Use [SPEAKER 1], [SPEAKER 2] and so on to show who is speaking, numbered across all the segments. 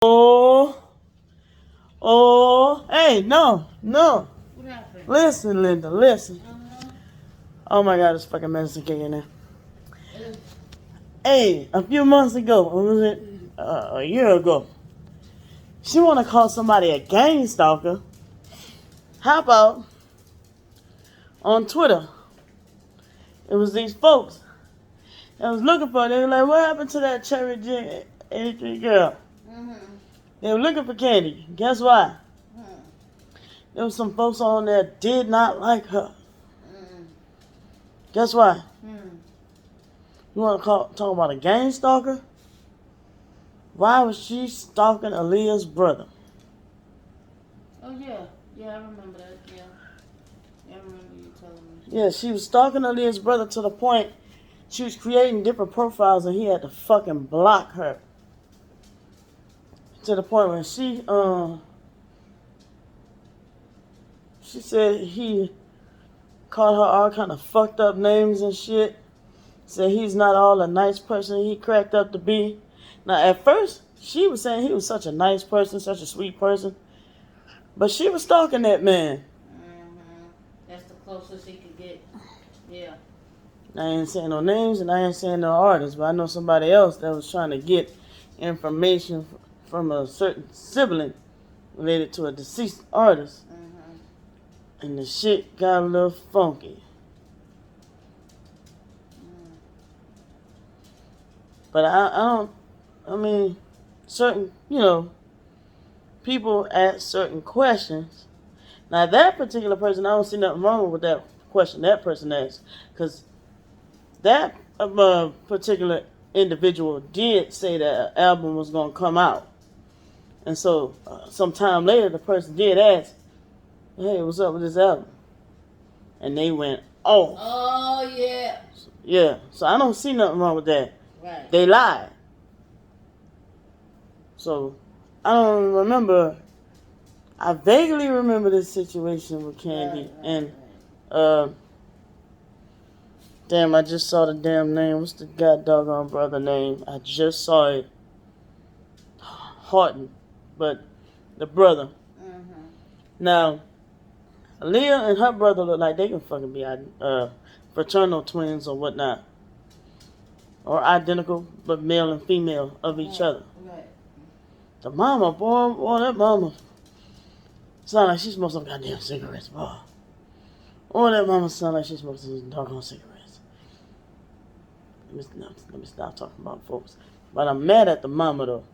[SPEAKER 1] Oh, hey, no.
[SPEAKER 2] What happened?
[SPEAKER 1] Listen, Linda, listen.
[SPEAKER 2] Uh-huh.
[SPEAKER 1] Oh my God, this fucking medicine kicking in.
[SPEAKER 2] Uh,
[SPEAKER 1] Hey, a few months ago, or was it a year ago? She want to call somebody a gang stalker. How about on Twitter? It was these folks that was looking for her. They were like, what happened to that Cherry J 83 girl?
[SPEAKER 2] mm-hmm.
[SPEAKER 1] They were looking for Candy. Guess why?
[SPEAKER 2] Mm-hmm.
[SPEAKER 1] There was some folks on there that did not like her.
[SPEAKER 2] Mm-hmm.
[SPEAKER 1] Guess why?
[SPEAKER 2] Mm-hmm.
[SPEAKER 1] You want to talk about a gang stalker? Why was she stalking Aaliyah's brother?
[SPEAKER 2] Oh, yeah. Yeah, I remember that. Yeah. I remember you telling me.
[SPEAKER 1] Yeah, she was stalking Aaliyah's brother to the point she was creating different profiles and he had to fucking block her. To the point where she said he called her all kind of fucked up names and shit. Said he's not all a nice person he cracked up to be. Now, at first, she was saying he was such a nice person, such a sweet person. But she was stalking that man.
[SPEAKER 2] Mm-hmm. That's the closest he could get. Yeah.
[SPEAKER 1] I ain't saying no names and I ain't saying no artists, but I know somebody else that was trying to get information from a certain sibling related to a deceased artist.
[SPEAKER 2] Mm-hmm.
[SPEAKER 1] And the shit got a little funky.
[SPEAKER 2] Mm.
[SPEAKER 1] But I mean, certain, people ask certain questions. Now, that particular person, I don't see nothing wrong with that question that person asked. Because that particular individual did say that an album was going to come out. And so, sometime later, the person did ask, hey, what's up with this album? And they went, oh.
[SPEAKER 2] Oh, yeah.
[SPEAKER 1] Yeah, so I don't see nothing wrong with that.
[SPEAKER 2] Right.
[SPEAKER 1] They lied. So, I don't remember. I vaguely remember this situation with Candy. And, damn, I just saw the damn name. What's the god doggone brother name? I just saw it. Horton. But the brother.
[SPEAKER 2] Mm-hmm.
[SPEAKER 1] Now, Aaliyah and her brother look like they can fucking be fraternal twins or whatnot. Or identical, but male and female of each other.
[SPEAKER 2] Right.
[SPEAKER 1] The mama, boy, that mama sound like she smokes some goddamn cigarettes, boy. Or that mama sound like she smokes some doggone cigarettes. Let me stop talking about folks. But I'm mad at the mama, though.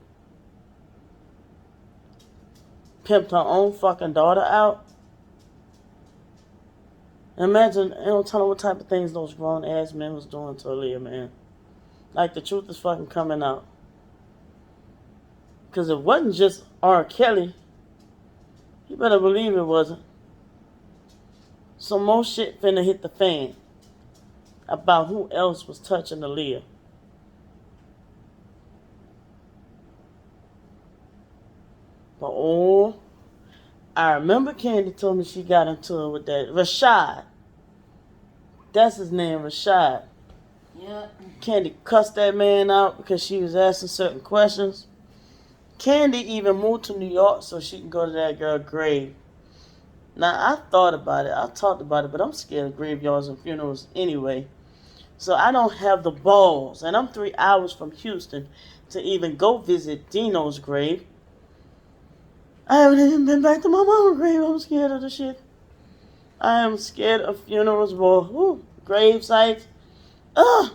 [SPEAKER 1] Pimped her own fucking daughter out. Imagine, don't tell her what type of things those grown ass men was doing to Aaliyah, man. Like, the truth is fucking coming out. Because it wasn't just R. Kelly. You better believe it wasn't. Some more shit finna hit the fan about who else was touching Aaliyah. But I remember Candy told me she got into it with that Rashad. That's his name, Rashad.
[SPEAKER 2] Yep.
[SPEAKER 1] Candy cussed that man out because she was asking certain questions. Candy even moved to New York so she can go to that girl's grave. Now, I thought about it. I talked about it, but I'm scared of graveyards and funerals anyway. So I don't have the balls. And I'm 3 hours from Houston to even go visit Dino's grave. I haven't even been back to my mama's grave. I'm scared of the shit. I am scared of funerals, boy. Grave sites. Ugh.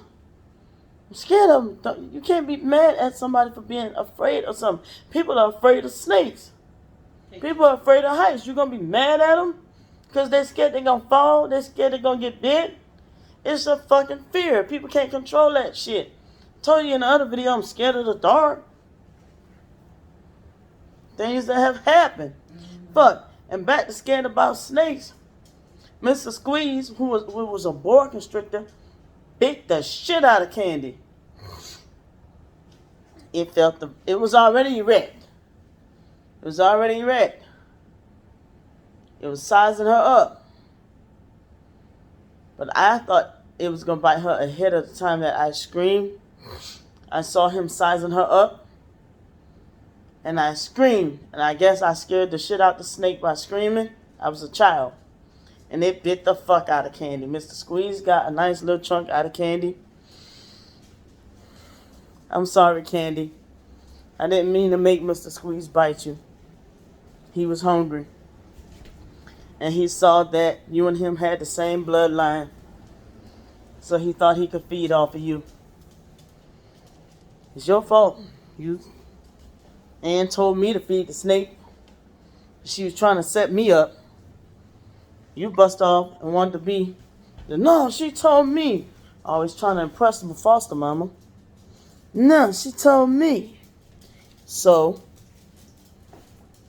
[SPEAKER 1] I'm scared of them. You can't be mad at somebody for being afraid of something. People are afraid of snakes. People are afraid of heights. You gonna be mad at them because they're scared they're gonna fall? They're scared they're gonna get bit? It's a fucking fear. People can't control that shit. Told you in the other video, I'm scared of the dark. Things that have happened. Mm-hmm. Fuck. And back to scared about snakes. Mr. Squeeze, who was a boa constrictor, bit the shit out of Candy. It was already erect. It was already erect. It was sizing her up. But I thought it was going to bite her ahead of the time that I screamed. I saw him sizing her up. and I screamed. And I guess I scared the shit out the snake by screaming. I was a child. And it bit the fuck out of Candy. Mr. Squeeze got a nice little chunk out of Candy. I'm sorry, Candy. I didn't mean to make Mr. Squeeze bite you. He was hungry. And he saw that you and him had the same bloodline. So he thought he could feed off of you. It's your fault. Ann told me to feed the snake. She was trying to set me up. You bust off and wanted to be. No, she told me. Always trying to impress my foster mama. No, she told me. So,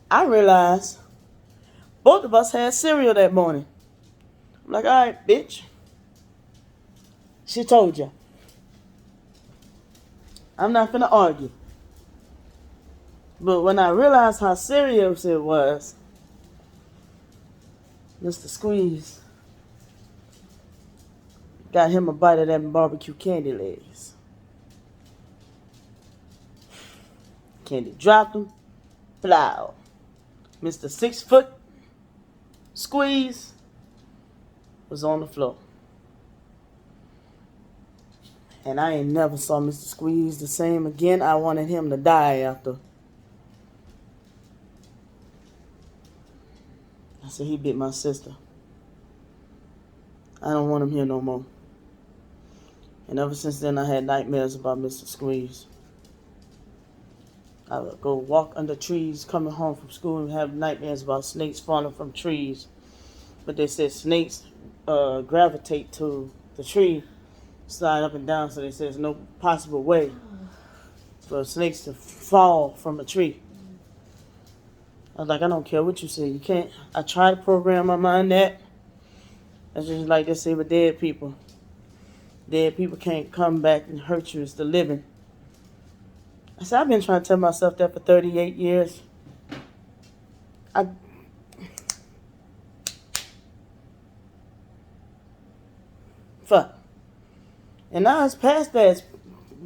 [SPEAKER 1] I realized both of us had cereal that morning. I'm like, all right, bitch. She told you. I'm not finna argue. But when I realized how serious it was, Mr. Squeeze got him a bite of them barbecue candy legs. Candy dropped him. Plow. Mr. 6-foot Squeeze was on the floor. And I ain't never saw Mr. Squeeze the same again. I wanted him to die after. I said, he bit my sister. I don't want him here no more. And ever since then, I had nightmares about Mr. Squeeze. I would go walk under trees coming home from school and have nightmares about snakes falling from trees. But they said snakes gravitate to the tree, slide up and down, so they said there's no possible way for snakes to fall from a tree. I was like, I don't care what you say. You can't. I try to program my mind that. That's just like they say with dead people. Dead people can't come back and hurt you. It's the living. I said, I've been trying to tell myself that for 38 years. Fuck. And now it's past that. It's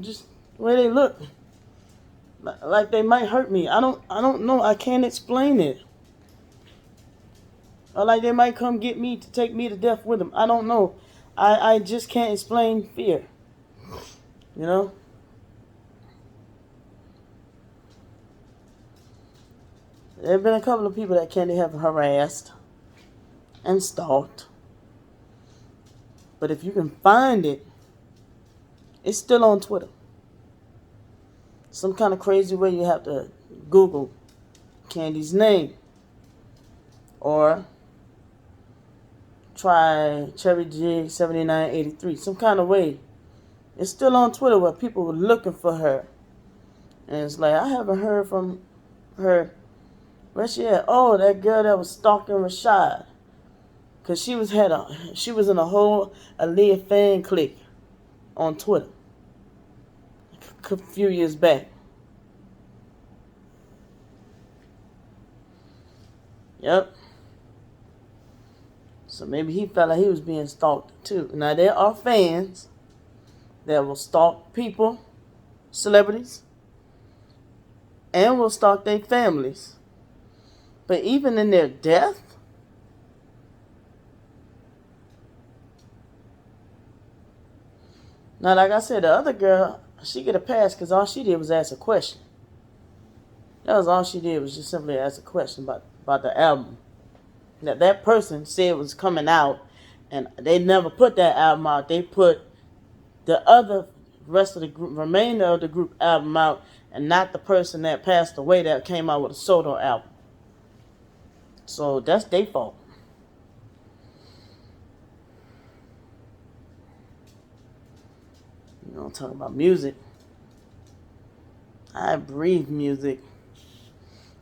[SPEAKER 1] just the way they look. Like they might hurt me. I don't know. I can't explain it. Or like they might come get me to take me to death with them. I don't know. I just can't explain fear. You know? There have been a couple of people that Candy have harassed and stalked. But if you can find it, it's still on Twitter. Some kind of crazy way you have to Google Candy's name. Or try Cherry Jig 7983. Some kind of way. It's still on Twitter where people were looking for her. And it's like, I haven't heard from her. Where she at? Oh, that girl that was stalking Rashad. Because she was in a whole Aaliyah fan clique on Twitter a few years back. Yep. So maybe he felt like he was being stalked too. Now there are fans that will stalk people, celebrities, and will stalk their families. But even in their death, now like I said, the other girl, she get a pass because all she did was ask a question. That was all she did, was just simply ask a question about the album. That person said it was coming out, and they never put that album out. They put the other rest of the group, remainder of the group album out, and not the person that passed away that came out with a solo album. So that's their fault. You know, talking about music. I breathe music.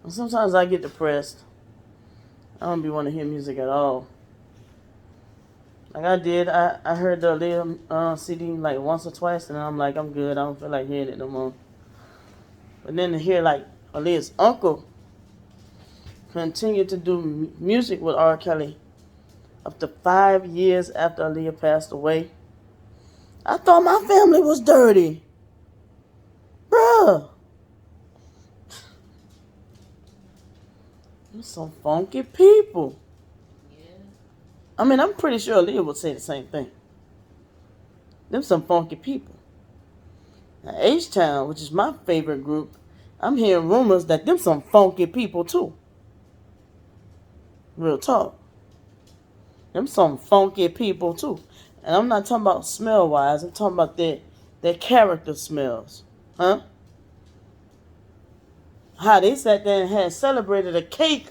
[SPEAKER 1] And sometimes I get depressed. I don't be want to hear music at all. Like I did, I heard the Aaliyah CD like once or twice, and I'm like, I'm good. I don't feel like hearing it no more. But then to hear like Aaliyah's uncle continue to do music with R. Kelly up to 5 years after Aaliyah passed away, I thought my family was dirty. Bruh. Them some funky people.
[SPEAKER 2] Yeah.
[SPEAKER 1] I mean, I'm pretty sure Aaliyah would say the same thing. Them some funky people. Now, H-Town, which is my favorite group, I'm hearing rumors that them some funky people too. Real talk. Them some funky people too. And I'm not talking about smell-wise. I'm talking about their character smells. Huh? How they sat there and had celebrated a cake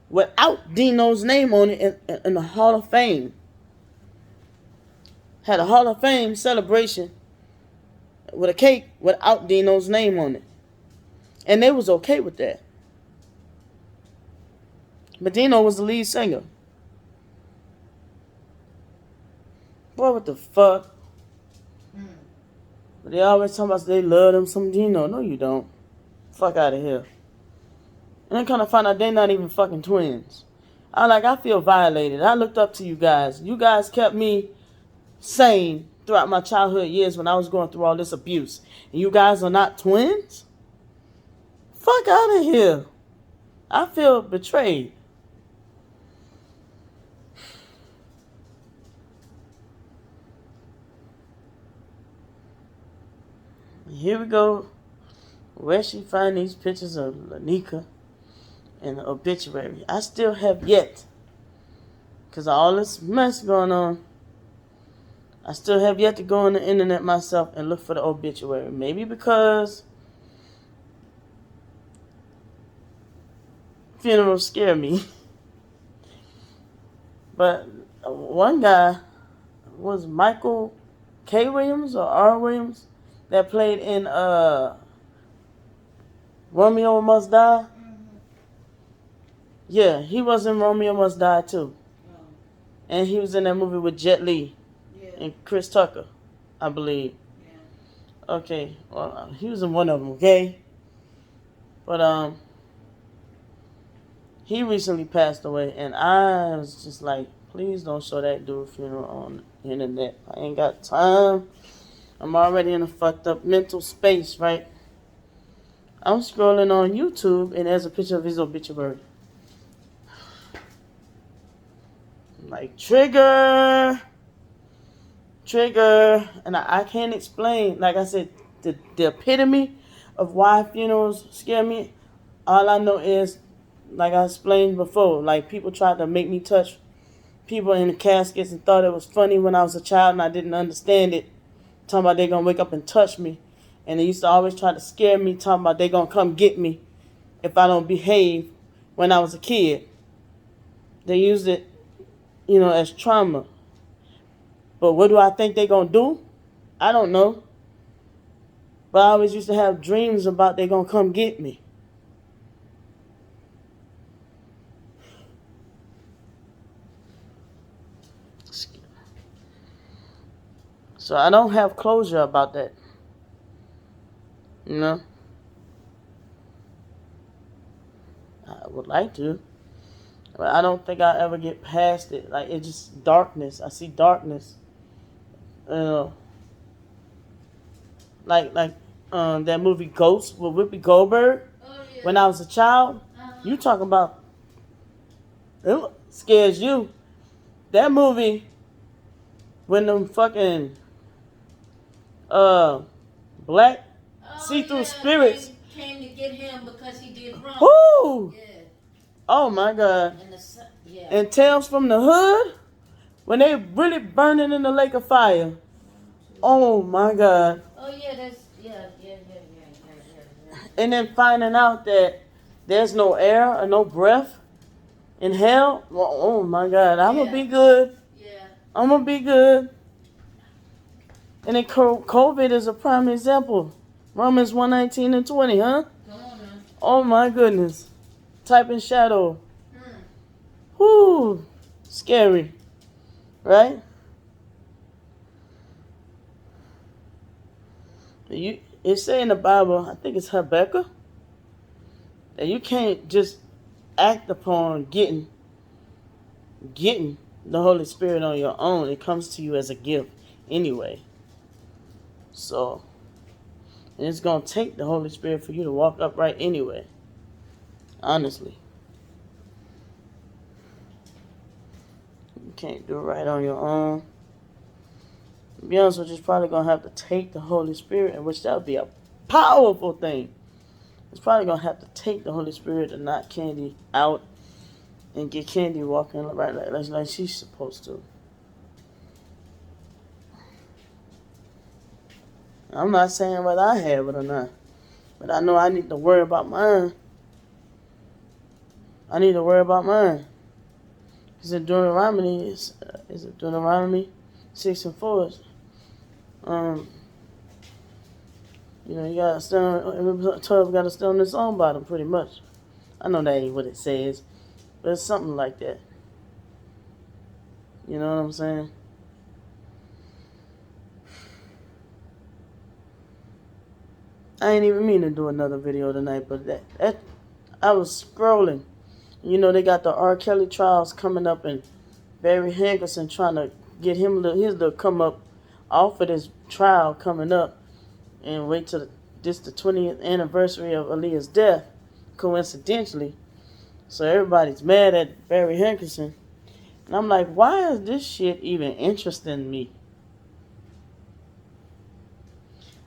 [SPEAKER 1] without Dino's name on it in the Hall of Fame. Had a Hall of Fame celebration with a cake without Dino's name on it. And they was okay with that. But Dino was the lead singer. Boy, what the fuck? But they always talk about they love them some Dino. No, you don't. Fuck out of here. And then kind of find out they not even fucking twins. I feel violated. I looked up to you guys. You guys kept me sane throughout my childhood years when I was going through all this abuse. And you guys are not twins? Fuck out of here. I feel betrayed. Here we go. Where she find these pictures of Lanika in the obituary? I still have yet, because of all this mess going on, I still have yet to go on the internet myself and look for the obituary. Maybe because funerals scare me. But one guy was Michael K. Williams or R. Williams that played in Romeo Must Die.
[SPEAKER 2] Mm-hmm.
[SPEAKER 1] Yeah, he was in Romeo Must Die too.
[SPEAKER 2] Oh.
[SPEAKER 1] And he was in that movie with Jet Li and Chris Tucker, I believe.
[SPEAKER 2] Yeah.
[SPEAKER 1] Okay, well, he was in one of them, okay? But, he recently passed away, and I was just like, please don't show that dude funeral on the internet. I ain't got time. I'm already in a fucked up mental space, right? I'm scrolling on YouTube, and there's a picture of his obituary. Like, trigger, and I can't explain. Like I said, the epitome of why funerals scare me. All I know is, like I explained before, like people tried to make me touch people in the caskets and thought it was funny when I was a child and I didn't understand it. Talking about they gonna wake up and touch me. And they used to always try to scare me, talking about they gonna come get me if I don't behave when I was a kid. They used it, as trauma. But what do I think they gonna do? I don't know. But I always used to have dreams about they gonna come get me. So I don't have closure about that. I would like to. But I don't think I'll ever get past it. Like, it's just darkness. I see darkness. Like that movie Ghost with Whoopi Goldberg.
[SPEAKER 2] Oh, yeah.
[SPEAKER 1] When I was a child. You talking about it scares you. That movie when them fucking black see-through spirits
[SPEAKER 2] came to get him because he did wrong.
[SPEAKER 1] Woo!
[SPEAKER 2] Yeah.
[SPEAKER 1] Oh my God.
[SPEAKER 2] Yeah.
[SPEAKER 1] And Tales from the Hood, when they really burning in the lake of fire. Oh my God.
[SPEAKER 2] Oh yeah, yeah.
[SPEAKER 1] And then finding out that there's no air or no breath in hell. Well, oh my God, I'm gonna be good.
[SPEAKER 2] Yeah.
[SPEAKER 1] I'm gonna be good. And then COVID is a prime example. Romans 1:19 and 20, huh?
[SPEAKER 2] Come on, man.
[SPEAKER 1] Oh my goodness. Type in shadow. Whoo. Scary. Right? It say in the Bible, I think it's Habakkuk, that you can't just act upon getting the Holy Spirit on your own. It comes to you as a gift anyway. So, and it's going to take the Holy Spirit for you to walk upright anyway. Honestly. can't do right on your own. To be honest with you, it's probably going to have to take the Holy Spirit, in which that would be a powerful thing. It's probably going to have to take the Holy Spirit and knock Candy out and get Candy walking right like she's supposed to. I'm not saying whether I have it or not, but I know I need to worry about mine. I need to worry about mine. Because in Deuteronomy, is it Deuteronomy 6:4? You know, you gotta stand. Every 12 gotta stand on its own bottom, pretty much. I know that ain't what it says, but it's something like that. You know what I'm saying? I ain't even mean to do another video tonight, but that I was scrolling. You know, they got the R. Kelly trials coming up, and Barry Hankerson trying to get him his to come up off of this trial coming up, and wait till the 20th anniversary of Aaliyah's death, coincidentally. So everybody's mad at Barry Hankerson, and I'm like, why is this shit even interesting me?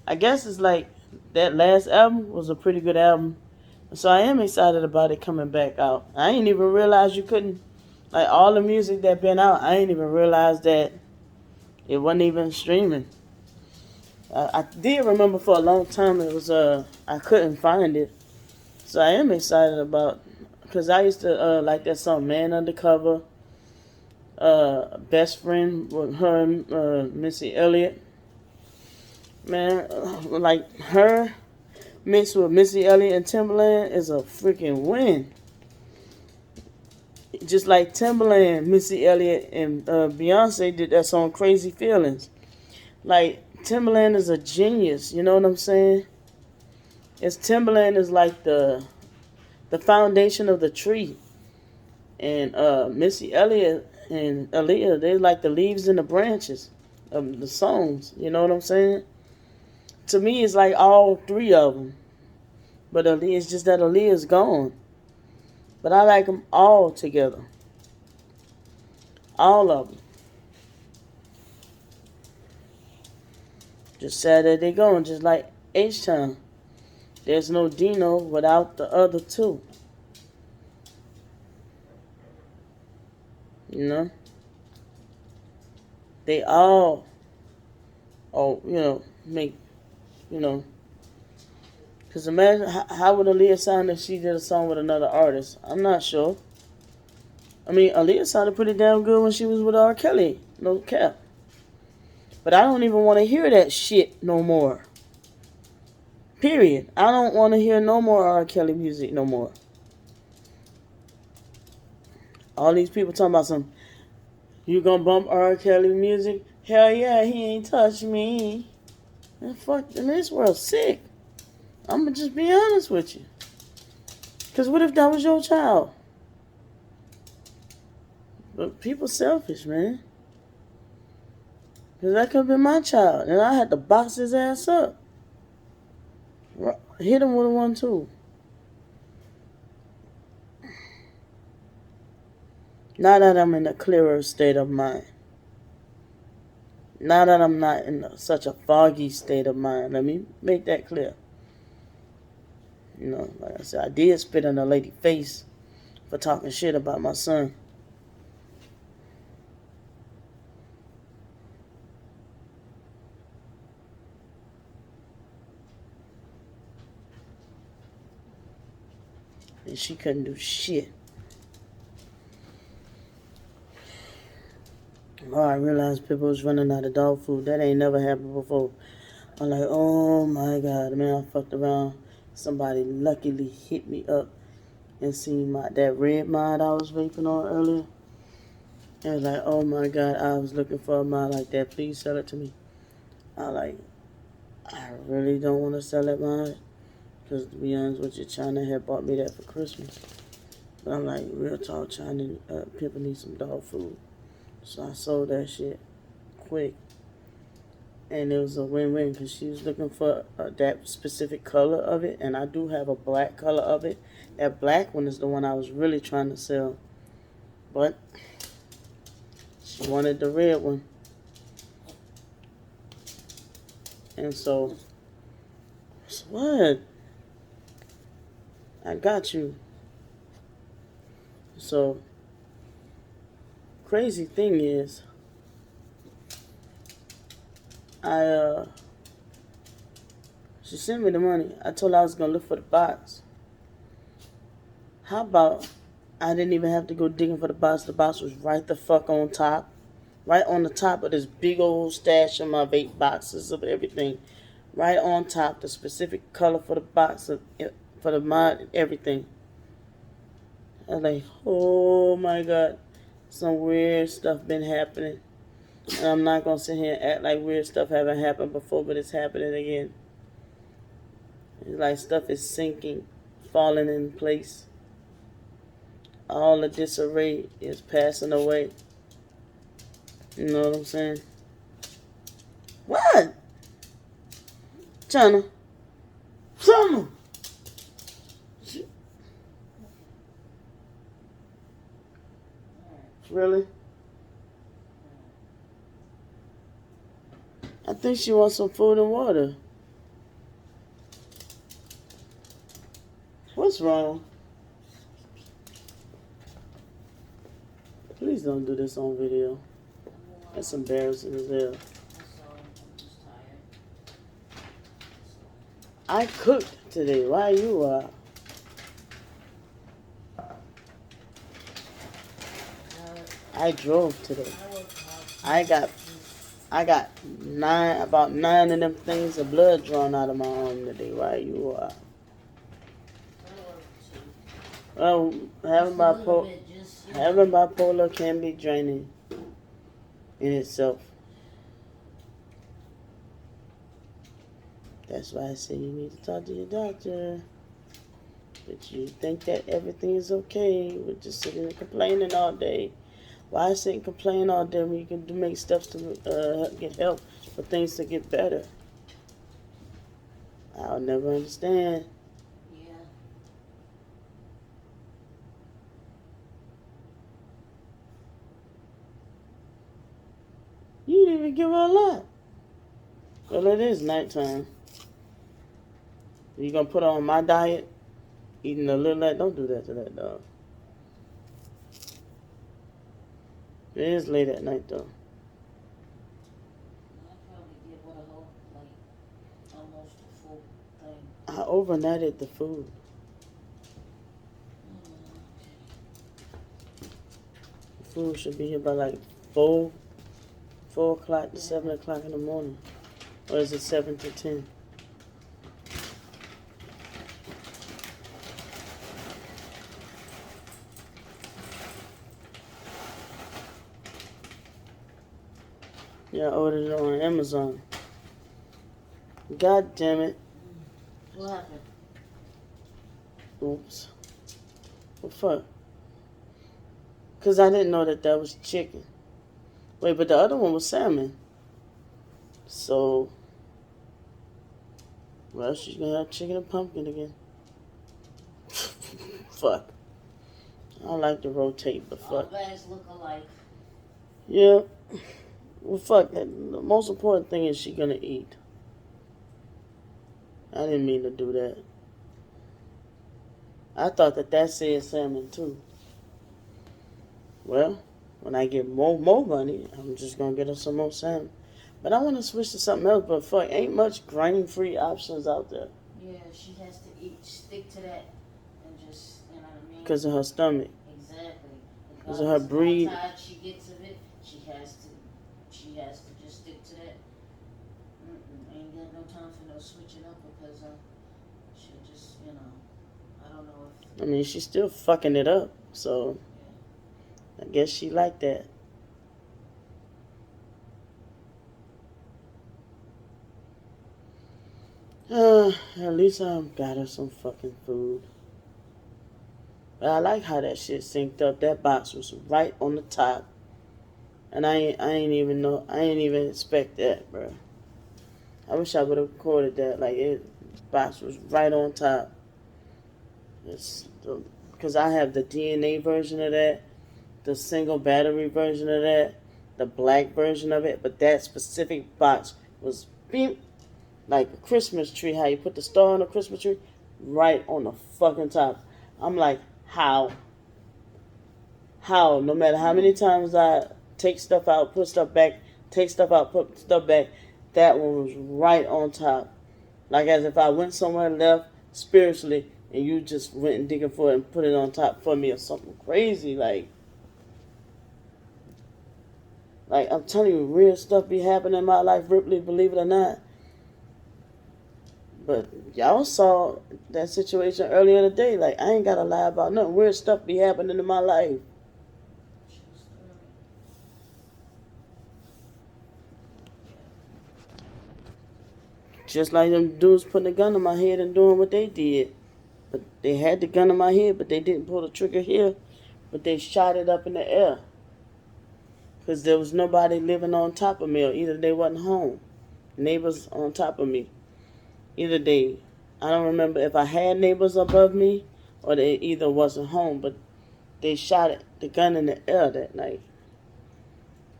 [SPEAKER 1] I guess it's like that last album was a pretty good album, so I am excited about it coming back out. I ain't even realized you couldn't, like, all the music that been out, I ain't even realized that it wasn't even streaming. I did remember for a long time it was I couldn't find it, so I am excited about, because I used to like that song Man Undercover, Best Friend with her and Missy Elliott. Man, like her mixed with Missy Elliott and Timbaland is a freaking win. Just like Timbaland, Missy Elliott, and Beyonce did that song Crazy Feelings. Like, Timbaland is a genius, you know what I'm saying? Timbaland is like the foundation of the tree. And Missy Elliott and Aaliyah, they're like the leaves and the branches of the songs, you know what I'm saying? To me, it's like all three of them. But it's just that Aaliyah's gone. But I like them all together. All of them. Just sad that they're gone, just like H-Town. There's no Dino without the other two. You know? They all, make, because imagine, how would Aaliyah sound if she did a song with another artist? I'm not sure. I mean, Aaliyah sounded pretty damn good when she was with R. Kelly. No cap. But I don't even want to hear that shit no more. Period. I don't want to hear no more R. Kelly music no more. All these people talking about you gonna bump R. Kelly music? Hell yeah, he ain't touched me. Man, fuck, man, this world's sick. I'm gonna just be honest with you. Because what if that was your child? But people selfish, man. Because that could have been my child. And I had to box his ass up. Hit him with a 1-2. Now that I'm in a clearer state of mind. Now that I'm not in such a foggy state of mind. Let me make that clear. You know, like I said, I did spit in a lady's face for talking shit about my son. And she couldn't do shit. Oh, I realized people was running out of dog food. That ain't never happened before. I'm like, oh my God, man, I fucked around. Somebody luckily hit me up and seen that red mod I was vaping on earlier. And was like, oh my God, I was looking for a mod like that. Please sell it to me. I really don't want to sell that mod. Because to be honest with you, China had bought me that for Christmas. But I'm like, real talk, China, people need some dog food. So I sold that shit quick. And it was a win-win because she was looking for that specific color of it. And I do have a black color of it. That black one is the one I was really trying to sell. But wanted the red one. And so what? I got you. So, crazy thing is, she sent me the money. I told her I was gonna look for the box. How about I didn't even have to go digging for the box. The box was right the fuck on top. Right on the top of this big old stash of my vape boxes of everything. Right on top, the specific color for the box, for the mod, everything. I was like, oh my God, some weird stuff been happening. And I'm not going to sit here and act like weird stuff haven't happened before, but it's happening again. It's like stuff is sinking, falling in place. All the disarray is passing away. You know what I'm saying? What? China. Really? I think she wants some food and water. What's wrong? Please don't do this on video. That's embarrassing as hell. I cooked today. Why you I drove today. I got about nine of them things of blood drawn out of my arm today. Why you Well, having bipolar can be draining in itself. That's why I say you need to talk to your doctor. But you think that everything is okay with just sitting and complaining all day. Why sit and complain all day when you can make steps to get help for things to get better? I'll never understand.
[SPEAKER 2] Yeah.
[SPEAKER 1] You didn't even give her a lot. Well, it is nighttime. You gonna put her on my diet? Eating a little that? Don't do that to that dog. It is late at night though.
[SPEAKER 2] I probably give her the whole, almost the full thing.
[SPEAKER 1] I overnighted the food. The food should be here by 4 o'clock to 7 o'clock in the morning. Or is it 7 to 10? Yeah, I ordered it on Amazon. God damn it.
[SPEAKER 2] What happened?
[SPEAKER 1] Oops. What fuck? Because I didn't know that was chicken. Wait, but the other one was salmon. So, well, she's going to have chicken and pumpkin again. Fuck. I don't like to rotate, but fuck.
[SPEAKER 2] All bags look alike.
[SPEAKER 1] Yeah. Well, fuck. The most important thing is she going to eat. I didn't mean to do that. I thought that said salmon too. Well, when I get more money, I'm just going to get her some more salmon. But I want to switch to something else, but fuck, ain't much grain-free options out there.
[SPEAKER 2] Yeah, she has to stick to that, and just, you know what I mean?
[SPEAKER 1] Because of her stomach.
[SPEAKER 2] Exactly.
[SPEAKER 1] Because of her breed.
[SPEAKER 2] How tired she gets of it, she has to just stick to that. Ain't got no time for no switching up because she'll just, I don't know if.
[SPEAKER 1] I mean, she's still fucking it up, so I guess she like that. At least I got her some fucking food. But I like how that shit synced up. That box was right on the top. And I ain't even expect that, bro. I wish I would have recorded that. Box was right on top. Because I have the DNA version of that, the single battery version of that, the black version of it, but that specific box was being like a Christmas tree. How you put the star on a Christmas tree, right on the fucking top. I'm like, how? How? No matter how many times I take stuff out, put stuff back, take stuff out, put stuff back, that one was right on top. Like as if I went somewhere left spiritually and you just went and digging for it and put it on top for me or something crazy. Like I'm telling you, real stuff be happening in my life, Ripley, believe it or not. But y'all saw that situation earlier today. Like, I ain't got to lie about nothing. Weird stuff be happening in my life. Just like them dudes putting a gun in my head and doing what they did. But they had the gun in my head, but they didn't pull the trigger here. But they shot it up in the air. Because there was nobody living on top of me, or either they wasn't home. Neighbors on top of me. Either I don't remember if I had neighbors above me, or they either wasn't home, but they shot the gun in the air that night.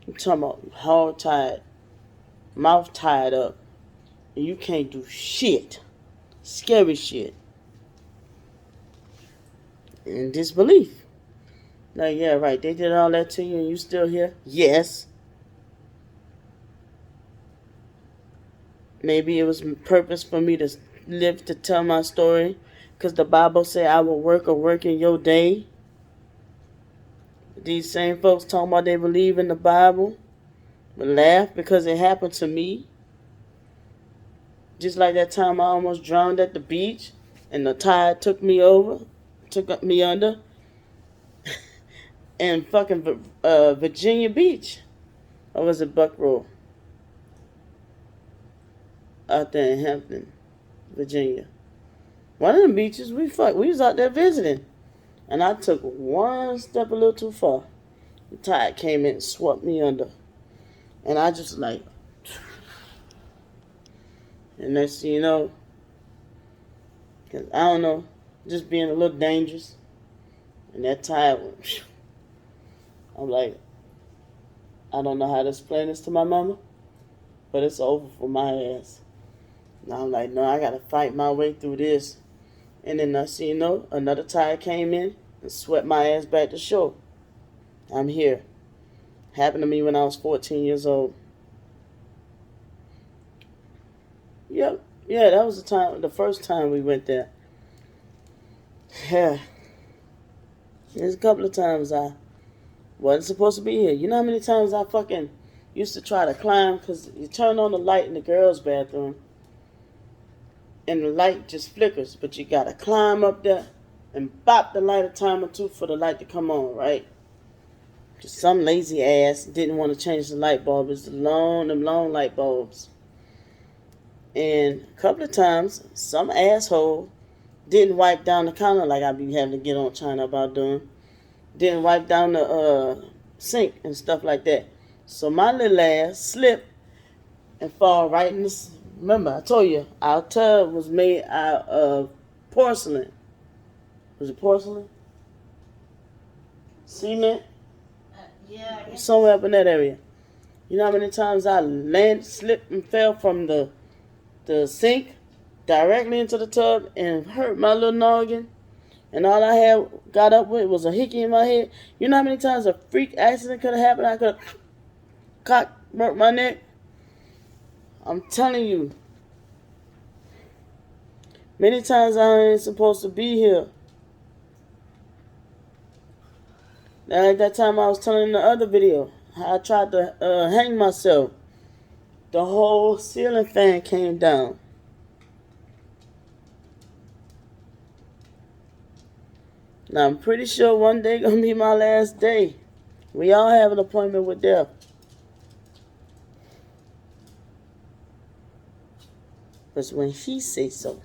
[SPEAKER 1] I'm talking about hog tied, mouth tied up, and you can't do shit. Scary shit. And disbelief. Like, yeah, right, they did all that to you and you still here? Yes. Maybe it was purpose for me to live to tell my story. Because the Bible said I will work in your day. These same folks talking about they believe in the Bible. But laugh because it happened to me. Just like that time I almost drowned at the beach. And the tide took me under. And fucking Virginia Beach. Or was it Buckrow? Out there in Hampton, Virginia. One of the beaches we was out there visiting. And I took one step a little too far. The tide came in and swept me under. And I just like, and next thing you know, because I don't know, just being a little dangerous. And that tide went, I'm like, I don't know how to explain this to my mama, but it's over for my ass. And I'm like, no, I got to fight my way through this. And then next thing you know, another tide came in and swept my ass back to shore. I'm here. Happened to me when I was 14 years old. Yep. Yeah, that was the first time we went there. Yeah. There's a couple of times I wasn't supposed to be here. You know how many times I fucking used to try to climb? Because you turn on the light in the girls' bathroom and the light just flickers. But you got to climb up there and bop the light a time or two for the light to come on, right? Just some lazy ass didn't want to change the light bulb. It's them long light bulbs. And a couple of times, some asshole didn't wipe down the counter like I be having to get on China about doing. Didn't wipe down the sink and stuff like that. So my little ass slipped and fall right in this. Remember, I told you, our tub was made out of porcelain. Was it porcelain? Cement?
[SPEAKER 2] Yeah.
[SPEAKER 1] Somewhere up in that area. You know how many times I slipped and fell from the sink directly into the tub and hurt my little noggin? And all I had got up with was a hickey in my head. You know how many times a freak accident could have happened? I could have broke my neck. I'm telling you. Many times I ain't supposed to be here. Now, like that time I was telling in the other video, how I tried to hang myself. The whole ceiling fan came down. Now, I'm pretty sure one day gonna be my last day. We all have an appointment with death. But when he say so.